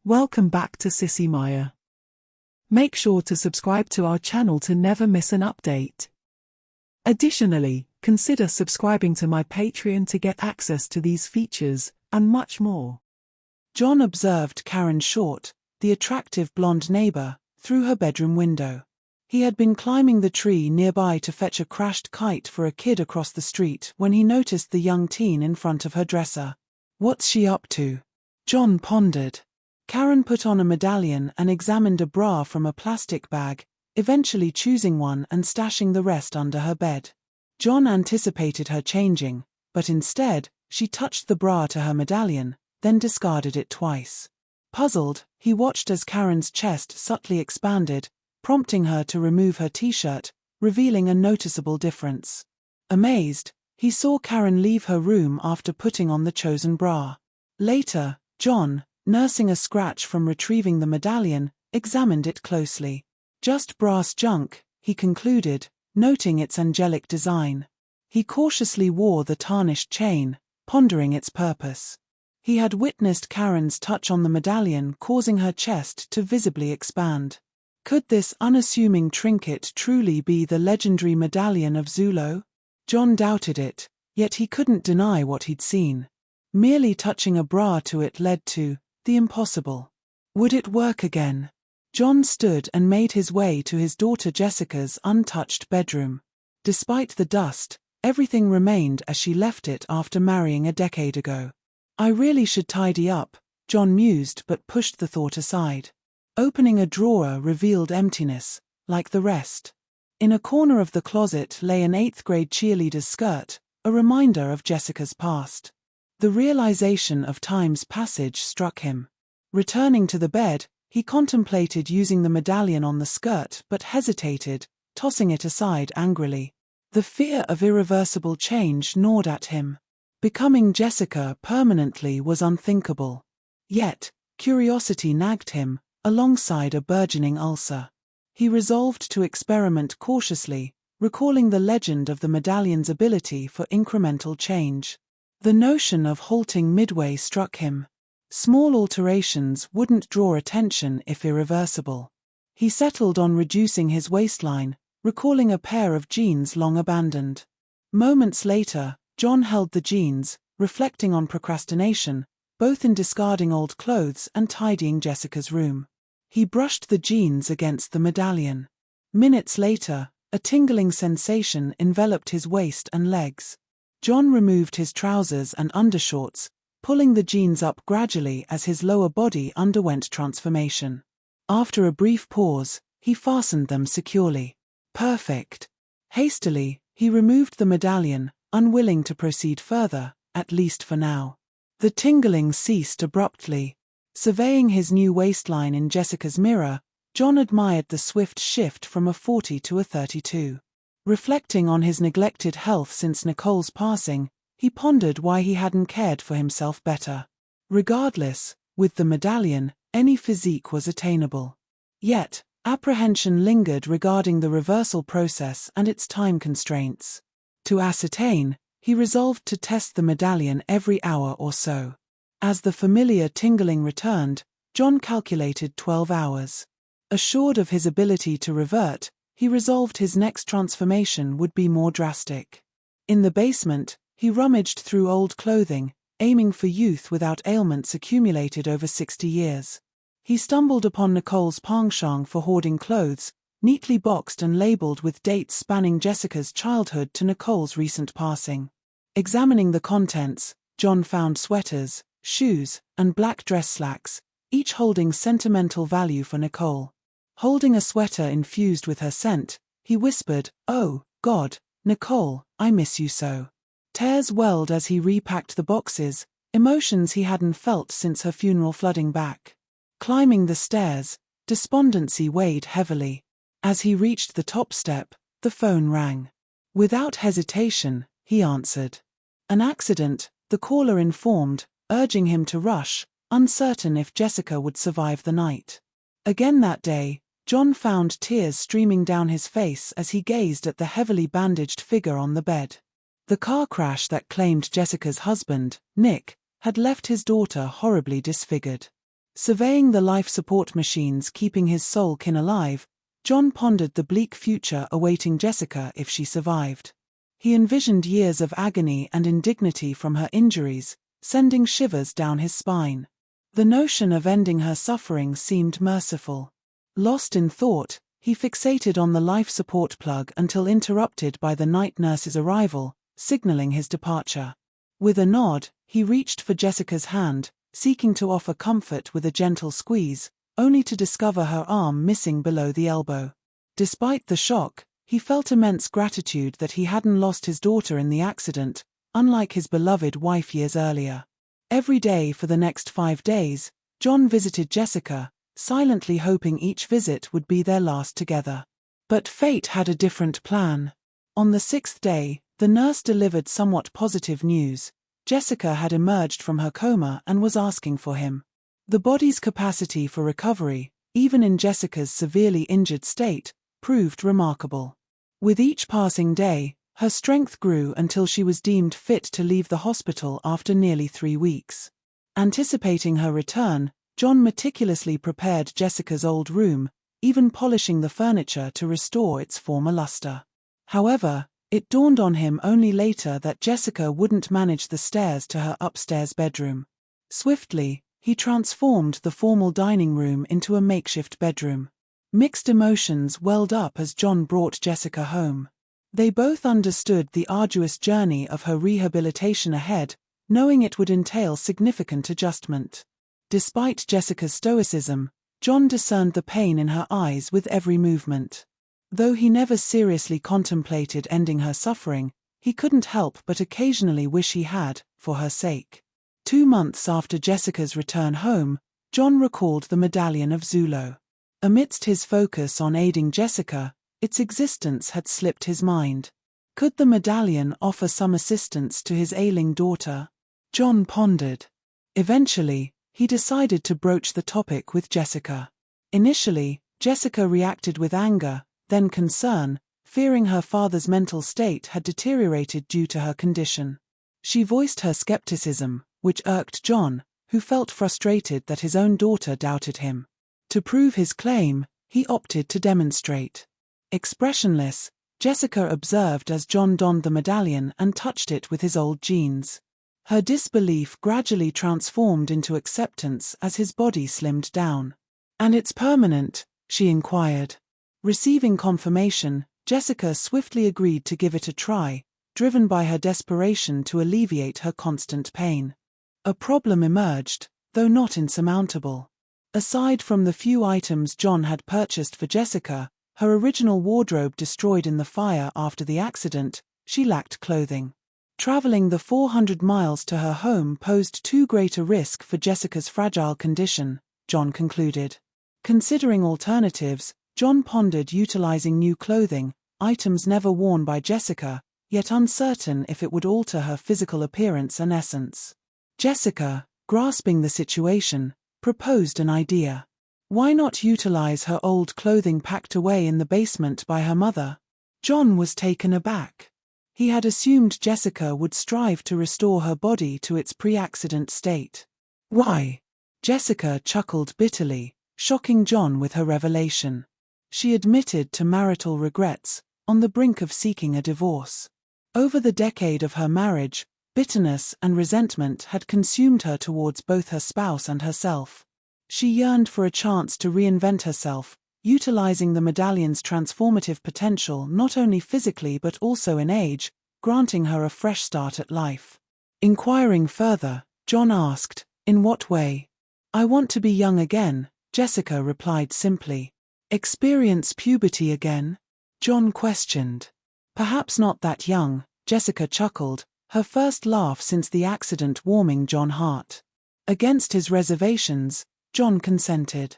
Welcome back to Sissy Maya. Make sure to subscribe to our channel to never miss an update. Additionally, consider subscribing to my Patreon to get access to these features, and much more. John observed Karen Short, the attractive blonde neighbor, through her bedroom window. He had been climbing the tree nearby to fetch a crashed kite for a kid across the street when he noticed the young teen in front of her dresser. "What's she up to?" John pondered. Karen put on a medallion and examined a bra from a plastic bag, eventually choosing one and stashing the rest under her bed. John anticipated her changing, but instead, she touched the bra to her medallion, then discarded it twice. Puzzled, he watched as Karen's chest subtly expanded, prompting her to remove her t-shirt, revealing a noticeable difference. Amazed, he saw Karen leave her room after putting on the chosen bra. Later, John, nursing a scratch from retrieving the medallion, examined it closely. "Just brass junk," he concluded, noting its angelic design. He cautiously wore the tarnished chain, pondering its purpose. He had witnessed Karen's touch on the medallion causing her chest to visibly expand. Could this unassuming trinket truly be the legendary medallion of Zulo? John doubted it, yet he couldn't deny what he'd seen. Merely touching a bra to it led to the impossible. Would it work again? John stood and made his way to his daughter Jessica's untouched bedroom. Despite the dust, everything remained as she left it after marrying a decade ago. "I really should tidy up," John mused but pushed the thought aside. Opening a drawer revealed emptiness, like the rest. In a corner of the closet lay an 8th grade cheerleader's skirt, a reminder of Jessica's past. The realization of time's passage struck him. Returning to the bed, he contemplated using the medallion on the skirt but hesitated, tossing it aside angrily. The fear of irreversible change gnawed at him. Becoming Jessica permanently was unthinkable. Yet, curiosity nagged him, alongside a burgeoning ulcer. He resolved to experiment cautiously, recalling the legend of the medallion's ability for incremental change. The notion of halting midway struck him. Small alterations wouldn't draw attention if irreversible. He settled on reducing his waistline, recalling a pair of jeans long abandoned. Moments later, John held the jeans, reflecting on procrastination, both in discarding old clothes and tidying Jessica's room. He brushed the jeans against the medallion. Minutes later, a tingling sensation enveloped his waist and legs. John removed his trousers and undershorts, pulling the jeans up gradually as his lower body underwent transformation. After a brief pause, he fastened them securely. Perfect. Hastily, he removed the medallion, unwilling to proceed further, at least for now. The tingling ceased abruptly. Surveying his new waistline in Jessica's mirror, John admired the swift shift from a 40 to a 32. Reflecting on his neglected health since Nicole's passing, he pondered why he hadn't cared for himself better. Regardless, with the medallion, any physique was attainable. Yet, apprehension lingered regarding the reversal process and its time constraints. To ascertain, he resolved to test the medallion every hour or so. As the familiar tingling returned, John calculated 12 hours. Assured of his ability to revert, he resolved his next transformation would be more drastic. In the basement, he rummaged through old clothing, aiming for youth without ailments accumulated over 60 years. He stumbled upon Nicole's penchant for hoarding clothes, neatly boxed and labeled with dates spanning Jessica's childhood to Nicole's recent passing. Examining the contents, John found sweaters, shoes, and black dress slacks, each holding sentimental value for Nicole. Holding a sweater infused with her scent, he whispered, "Oh, God, Nicole, I miss you so." Tears welled as he repacked the boxes, emotions he hadn't felt since her funeral flooding back. Climbing the stairs, despondency weighed heavily. As he reached the top step, the phone rang. Without hesitation, he answered. An accident, the caller informed, urging him to rush, uncertain if Jessica would survive the night. Again that day, John found tears streaming down his face as he gazed at the heavily bandaged figure on the bed. The car crash that claimed Jessica's husband, Nick, had left his daughter horribly disfigured. Surveying the life support machines keeping his soul kin alive, John pondered the bleak future awaiting Jessica if she survived. He envisioned years of agony and indignity from her injuries, sending shivers down his spine. The notion of ending her suffering seemed merciful. Lost in thought, he fixated on the life support plug until interrupted by the night nurse's arrival, signaling his departure. With a nod, he reached for Jessica's hand, seeking to offer comfort with a gentle squeeze, only to discover her arm missing below the elbow. Despite the shock, he felt immense gratitude that he hadn't lost his daughter in the accident, unlike his beloved wife years earlier. Every day for the next 5 days, John visited Jessica, silently hoping each visit would be their last together. But fate had a different plan. On the 6th day, the nurse delivered somewhat positive news. Jessica had emerged from her coma and was asking for him. The body's capacity for recovery, even in Jessica's severely injured state, proved remarkable. With each passing day, her strength grew until she was deemed fit to leave the hospital after nearly 3 weeks. Anticipating her return, John meticulously prepared Jessica's old room, even polishing the furniture to restore its former luster. However, it dawned on him only later that Jessica wouldn't manage the stairs to her upstairs bedroom. Swiftly, he transformed the formal dining room into a makeshift bedroom. Mixed emotions welled up as John brought Jessica home. They both understood the arduous journey of her rehabilitation ahead, knowing it would entail significant adjustment. Despite Jessica's stoicism, John discerned the pain in her eyes with every movement. Though he never seriously contemplated ending her suffering, he couldn't help but occasionally wish he had, for her sake. 2 months after Jessica's return home, John recalled the medallion of Zulo. Amidst his focus on aiding Jessica, its existence had slipped his mind. Could the medallion offer some assistance to his ailing daughter? John pondered. Eventually, he decided to broach the topic with Jessica. Initially, Jessica reacted with anger, then concern, fearing her father's mental state had deteriorated due to her condition. She voiced her skepticism, which irked John, who felt frustrated that his own daughter doubted him. To prove his claim, he opted to demonstrate. Expressionless, Jessica observed as John donned the medallion and touched it with his old jeans. Her disbelief gradually transformed into acceptance as his body slimmed down. "And it's permanent?" she inquired. Receiving confirmation, Jessica swiftly agreed to give it a try, driven by her desperation to alleviate her constant pain. A problem emerged, though not insurmountable. Aside from the few items John had purchased for Jessica, her original wardrobe destroyed in the fire after the accident, she lacked clothing. Traveling the 400 miles to her home posed too great a risk for Jessica's fragile condition, John concluded. Considering alternatives, John pondered utilizing new clothing, items never worn by Jessica, yet uncertain if it would alter her physical appearance and essence. Jessica, grasping the situation, proposed an idea. Why not utilize her old clothing packed away in the basement by her mother? John was taken aback. He had assumed Jessica would strive to restore her body to its pre-accident state. Why? Jessica chuckled bitterly, shocking John with her revelation. She admitted to marital regrets, on the brink of seeking a divorce. Over the decade of her marriage, bitterness and resentment had consumed her towards both her spouse and herself. She yearned for a chance to reinvent herself, utilizing the medallion's transformative potential not only physically but also in age, granting her a fresh start at life. Inquiring further, John asked, "In what way?" "I want to be young again," Jessica replied simply. "Experience puberty again?" John questioned. "Perhaps not that young," Jessica chuckled, her first laugh since the accident warming John's heart. Against his reservations, John consented.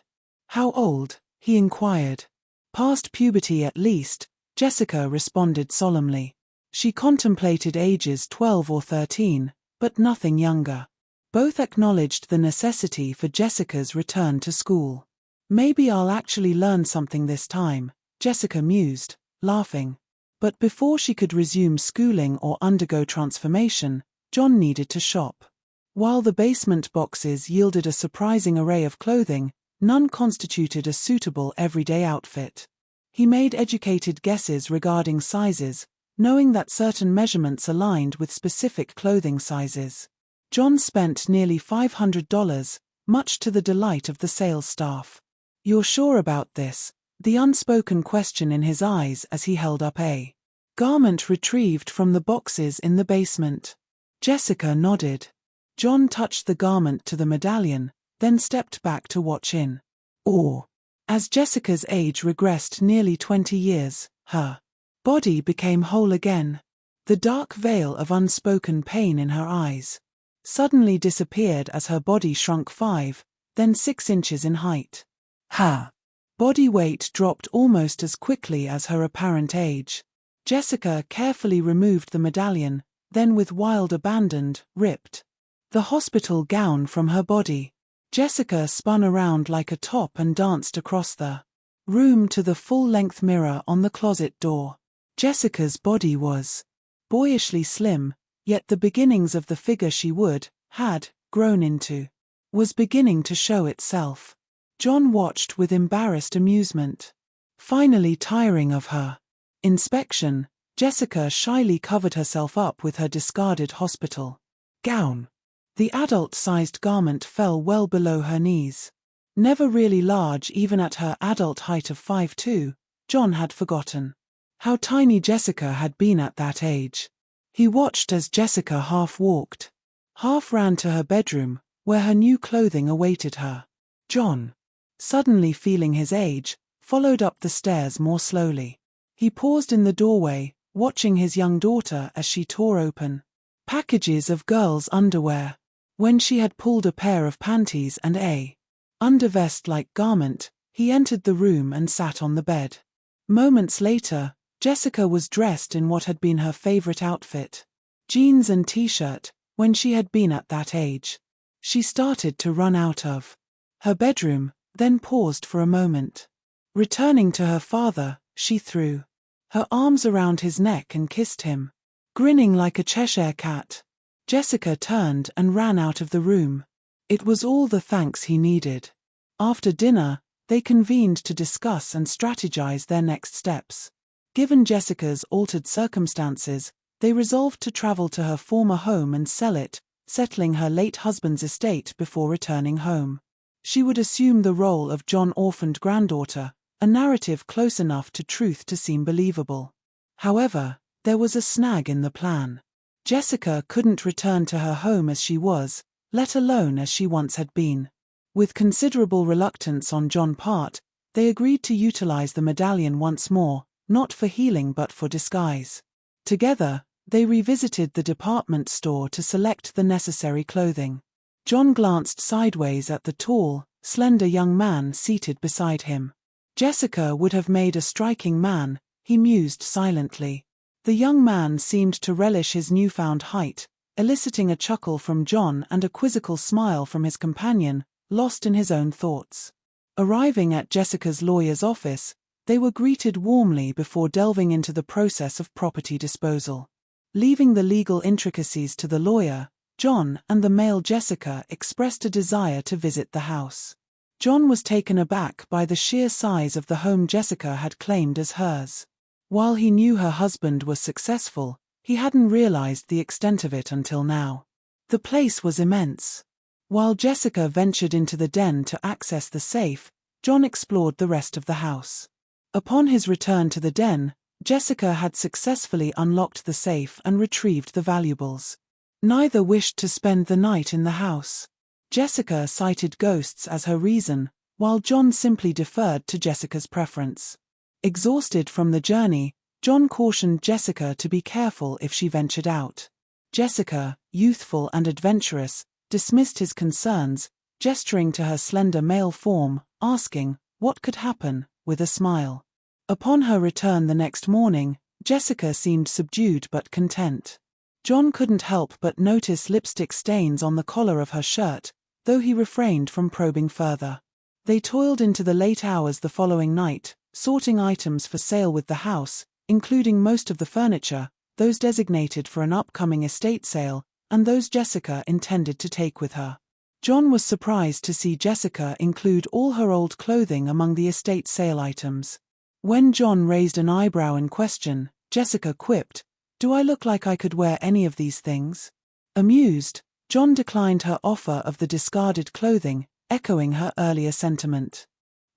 "How old?" he inquired. "Past puberty at least," Jessica responded solemnly. She contemplated ages 12 or 13, but nothing younger. Both acknowledged the necessity for Jessica's return to school. "Maybe I'll actually learn something this time," Jessica mused, laughing. But before she could resume schooling or undergo transformation, John needed to shop. While the basement boxes yielded a surprising array of clothing, none constituted a suitable everyday outfit. He made educated guesses regarding sizes, knowing that certain measurements aligned with specific clothing sizes. John spent nearly $500, much to the delight of the sales staff. "You're sure about this?" the unspoken question in his eyes as he held up a garment retrieved from the boxes in the basement. Jessica nodded. John touched the garment to the medallion, then stepped back to watch in awe. As Jessica's age regressed nearly 20 years, her body became whole again. The dark veil of unspoken pain in her eyes suddenly disappeared as her body shrunk 5, then 6 inches in height. Her body weight dropped almost as quickly as her apparent age. Jessica carefully removed the medallion, then with wild abandon, ripped the hospital gown from her body. Jessica spun around like a top and danced across the room to the full-length mirror on the closet door. Jessica's body was boyishly slim, yet the beginnings of the figure she had grown into was beginning to show itself. John watched with embarrassed amusement. Finally tiring of her inspection, Jessica shyly covered herself up with her discarded hospital gown. The adult-sized garment fell well below her knees. Never really large even at her adult height of 5'2", John had forgotten how tiny Jessica had been at that age. He watched as Jessica half walked, half ran to her bedroom, where her new clothing awaited her. John, suddenly feeling his age, followed up the stairs more slowly. He paused in the doorway, watching his young daughter as she tore open packages of girls' underwear. When she had pulled a pair of panties and a undervest-like garment, he entered the room and sat on the bed. Moments later, Jessica was dressed in what had been her favorite outfit, jeans and t-shirt, when she had been at that age. She started to run out of her bedroom, then paused for a moment. Returning to her father, she threw her arms around his neck and kissed him. Grinning like a Cheshire cat, Jessica turned and ran out of the room. It was all the thanks he needed. After dinner, they convened to discuss and strategize their next steps. Given Jessica's altered circumstances, they resolved to travel to her former home and sell it, settling her late husband's estate before returning home. She would assume the role of John's orphaned granddaughter, a narrative close enough to truth to seem believable. However, there was a snag in the plan. Jessica couldn't return to her home as she was, let alone as she once had been. With considerable reluctance on John's part, they agreed to utilize the medallion once more, not for healing but for disguise. Together, they revisited the department store to select the necessary clothing. John glanced sideways at the tall, slender young man seated beside him. Jessica would have made a striking man, he mused silently. The young man seemed to relish his newfound height, eliciting a chuckle from John and a quizzical smile from his companion, lost in his own thoughts. Arriving at Jessica's lawyer's office, they were greeted warmly before delving into the process of property disposal. Leaving the legal intricacies to the lawyer, John and the male Jessica expressed a desire to visit the house. John was taken aback by the sheer size of the home Jessica had claimed as hers. While he knew her husband was successful, he hadn't realized the extent of it until now. The place was immense. While Jessica ventured into the den to access the safe, John explored the rest of the house. Upon his return to the den, Jessica had successfully unlocked the safe and retrieved the valuables. Neither wished to spend the night in the house. Jessica cited ghosts as her reason, while John simply deferred to Jessica's preference. Exhausted from the journey, John cautioned Jessica to be careful if she ventured out. Jessica, youthful and adventurous, dismissed his concerns, gesturing to her slender male form, asking what could happen, with a smile. Upon her return the next morning, Jessica seemed subdued but content. John couldn't help but notice lipstick stains on the collar of her shirt, though he refrained from probing further. They toiled into the late hours the following night, sorting items for sale with the house, including most of the furniture, those designated for an upcoming estate sale, and those Jessica intended to take with her. John was surprised to see Jessica include all her old clothing among the estate sale items. When John raised an eyebrow in question, Jessica quipped, "Do I look like I could wear any of these things?" Amused, John declined her offer of the discarded clothing, echoing her earlier sentiment.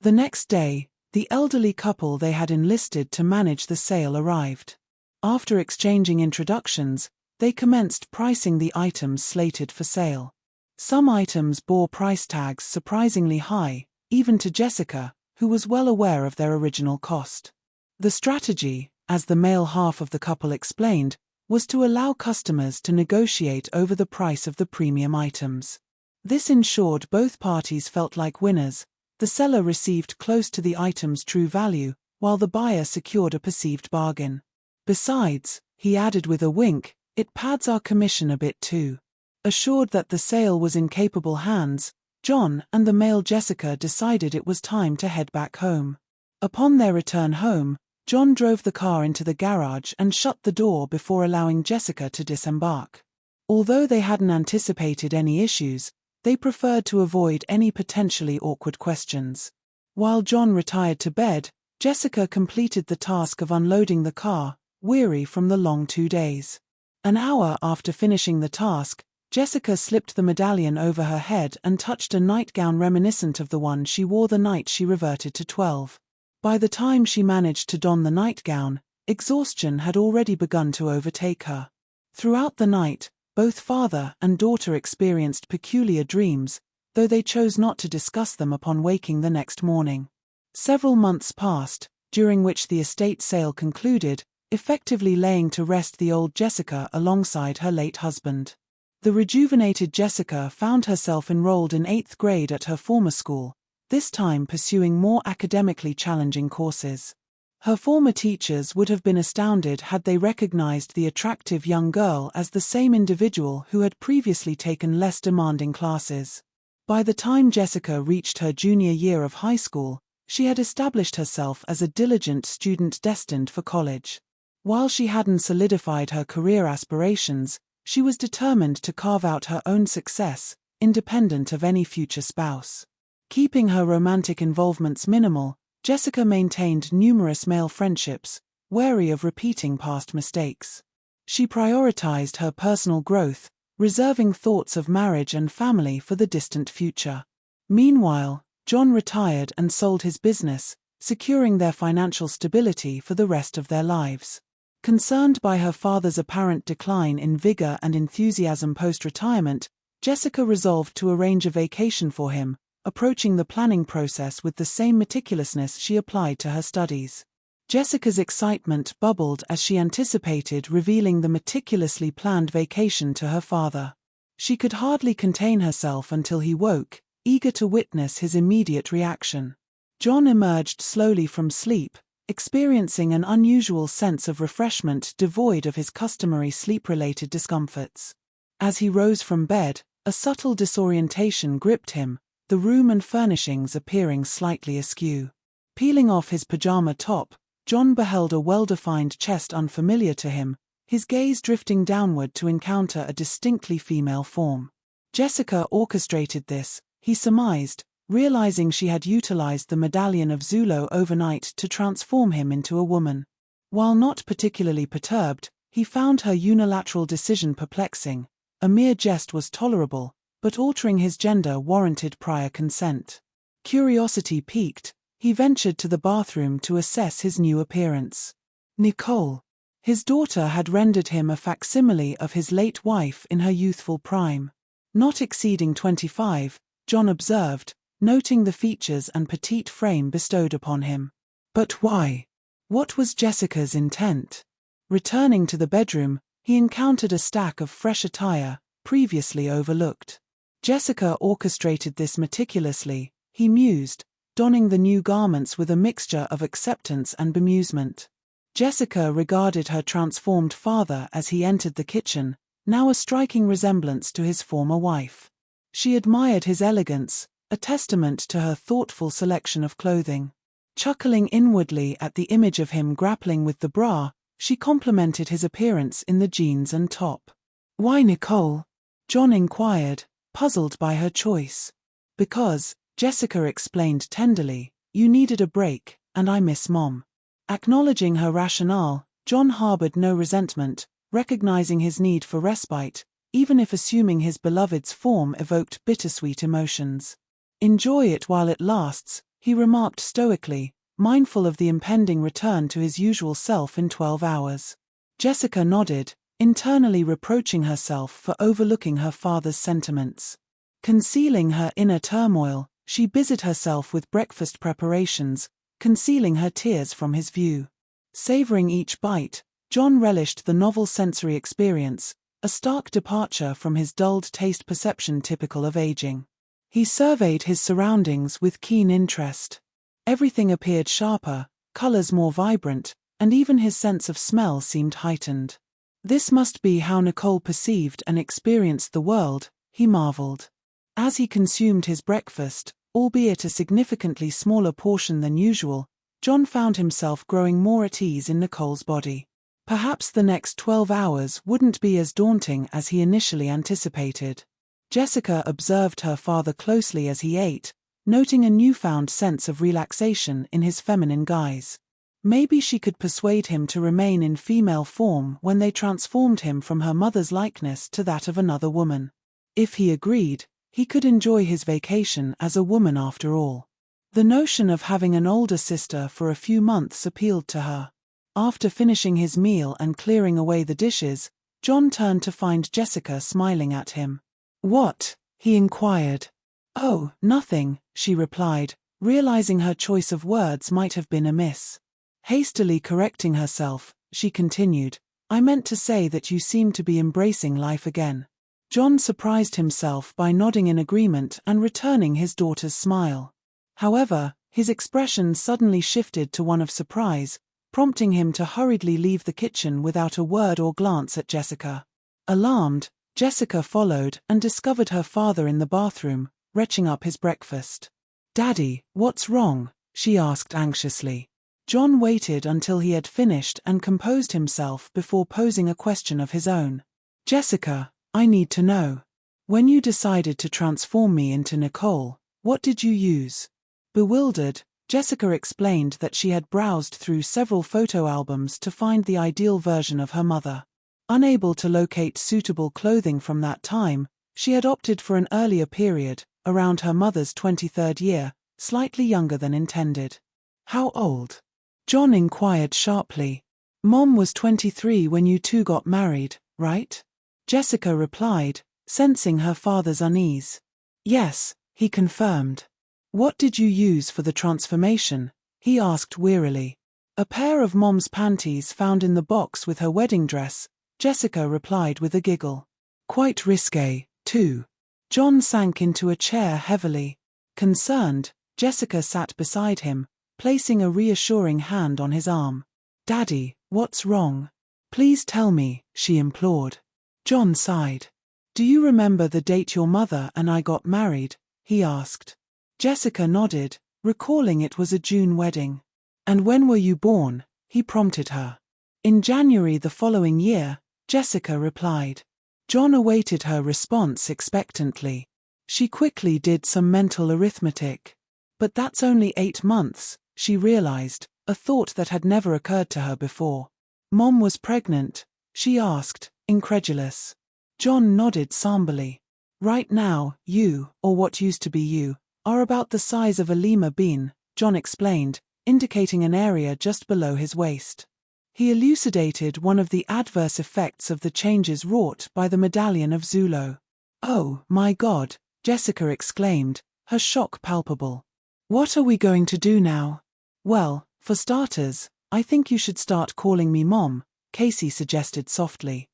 The next day, the elderly couple they had enlisted to manage the sale arrived. After exchanging introductions, they commenced pricing the items slated for sale. Some items bore price tags surprisingly high, even to Jessica, who was well aware of their original cost. The strategy, as the male half of the couple explained, was to allow customers to negotiate over the price of the premium items. This ensured both parties felt like winners. The seller received close to the item's true value, while the buyer secured a perceived bargain. Besides, he added with a wink, "It pads our commission a bit too." Assured that the sale was in capable hands, John and the male Jessica decided it was time to head back home. Upon their return home, John drove the car into the garage and shut the door before allowing Jessica to disembark. Although they hadn't anticipated any issues, they preferred to avoid any potentially awkward questions. While John retired to bed, Jessica completed the task of unloading the car, weary from the long 2 days. An hour after finishing the task, Jessica slipped the medallion over her head and touched a nightgown reminiscent of the one she wore the night she reverted to 12. By the time she managed to don the nightgown, exhaustion had already begun to overtake her. Throughout the night, both father and daughter experienced peculiar dreams, though they chose not to discuss them upon waking the next morning. Several months passed, during which the estate sale concluded, effectively laying to rest the old Jessica alongside her late husband. The rejuvenated Jessica found herself enrolled in 8th grade at her former school, this time pursuing more academically challenging courses. Her former teachers would have been astounded had they recognized the attractive young girl as the same individual who had previously taken less demanding classes. By the time Jessica reached her junior year of high school, she had established herself as a diligent student destined for college. While she hadn't solidified her career aspirations, she was determined to carve out her own success, independent of any future spouse. Keeping her romantic involvements minimal, Jessica maintained numerous male friendships, wary of repeating past mistakes. She prioritized her personal growth, reserving thoughts of marriage and family for the distant future. Meanwhile, John retired and sold his business, securing their financial stability for the rest of their lives. Concerned by her father's apparent decline in vigor and enthusiasm post-retirement, Jessica resolved to arrange a vacation for him, approaching the planning process with the same meticulousness she applied to her studies. Jessica's excitement bubbled as she anticipated revealing the meticulously planned vacation to her father. She could hardly contain herself until he woke, eager to witness his immediate reaction. John emerged slowly from sleep, experiencing an unusual sense of refreshment devoid of his customary sleep-related discomforts. As he rose from bed, a subtle disorientation gripped him, the room and furnishings appearing slightly askew. Peeling off his pajama top, John beheld a well-defined chest unfamiliar to him, his gaze drifting downward to encounter a distinctly female form. Jessica orchestrated this, he surmised, realizing she had utilized the medallion of Zulo overnight to transform him into a woman. While not particularly perturbed, he found her unilateral decision perplexing. A mere jest was tolerable, but altering his gender warranted prior consent. Curiosity piqued, he ventured to the bathroom to assess his new appearance. Nicole. His daughter had rendered him a facsimile of his late wife in her youthful prime. Not exceeding 25, John observed, noting the features and petite frame bestowed upon him. But why? What was Jessica's intent? Returning to the bedroom, he encountered a stack of fresh attire, previously overlooked. Jessica orchestrated this meticulously, he mused, donning the new garments with a mixture of acceptance and bemusement. Jessica regarded her transformed father as he entered the kitchen, now a striking resemblance to his former wife. She admired his elegance, a testament to her thoughtful selection of clothing. Chuckling inwardly at the image of him grappling with the bra, she complimented his appearance in the jeans and top. Why Nicole? John inquired, puzzled by her choice. Because, Jessica explained tenderly, you needed a break, and I miss Mom. Acknowledging her rationale, John harbored no resentment, recognizing his need for respite, even if assuming his beloved's form evoked bittersweet emotions. Enjoy it while it lasts, he remarked stoically, mindful of the impending return to his usual self in 12 hours. Jessica nodded, internally reproaching herself for overlooking her father's sentiments. Concealing her inner turmoil, she busied herself with breakfast preparations, concealing her tears from his view. Savoring each bite, John relished the novel sensory experience, a stark departure from his dulled taste perception typical of aging. He surveyed his surroundings with keen interest. Everything appeared sharper, colors more vibrant, and even his sense of smell seemed heightened. This must be how Nicole perceived and experienced the world, he marveled. As he consumed his breakfast, albeit a significantly smaller portion than usual, John found himself growing more at ease in Nicole's body. Perhaps the next 12 hours wouldn't be as daunting as he initially anticipated. Jessica observed her father closely as he ate, noting a newfound sense of relaxation in his feminine guise. Maybe she could persuade him to remain in female form when they transformed him from her mother's likeness to that of another woman. If he agreed, he could enjoy his vacation as a woman after all. The notion of having an older sister for a few months appealed to her. After finishing his meal and clearing away the dishes, John turned to find Jessica smiling at him. "What?" he inquired. "Oh, nothing," she replied, realizing her choice of words might have been amiss. Hastily correcting herself, she continued, "I meant to say that you seem to be embracing life again." John surprised himself by nodding in agreement and returning his daughter's smile. However, his expression suddenly shifted to one of surprise, prompting him to hurriedly leave the kitchen without a word or glance at Jessica. Alarmed, Jessica followed and discovered her father in the bathroom, retching up his breakfast. "Daddy, what's wrong?" she asked anxiously. John waited until he had finished and composed himself before posing a question of his own. "Jessica, I need to know. When you decided to transform me into Nicole, what did you use?" Bewildered, Jessica explained that she had browsed through several photo albums to find the ideal version of her mother. Unable to locate suitable clothing from that time, she had opted for an earlier period, around her mother's 23rd year, slightly younger than intended. "How old?" John inquired sharply. "Mom was 23 when you two got married, right?" Jessica replied, sensing her father's unease. "Yes," he confirmed. "What did you use for the transformation?" he asked wearily. "A pair of Mom's panties found in the box with her wedding dress," Jessica replied with a giggle. "Quite risque, too." John sank into a chair heavily. Concerned, Jessica sat beside him, placing a reassuring hand on his arm. "Daddy, what's wrong? Please tell me," she implored. John sighed. "Do you remember the date your mother and I got married?" he asked. Jessica nodded, recalling it was a June wedding. "And when were you born?" he prompted her. "In January the following year," Jessica replied. John awaited her response expectantly. She quickly did some mental arithmetic. "But that's only 8 months, she realized, a thought that had never occurred to her before. "Mom was pregnant?" she asked, incredulous. John nodded somberly. "Right now, you, or what used to be you, are about the size of a lima bean," John explained, indicating an area just below his waist. He elucidated one of the adverse effects of the changes wrought by the medallion of Zulo. "Oh, my God," Jessica exclaimed, her shock palpable. "What are we going to do now?" "Well, for starters, I think you should start calling me Mom," Casey suggested softly.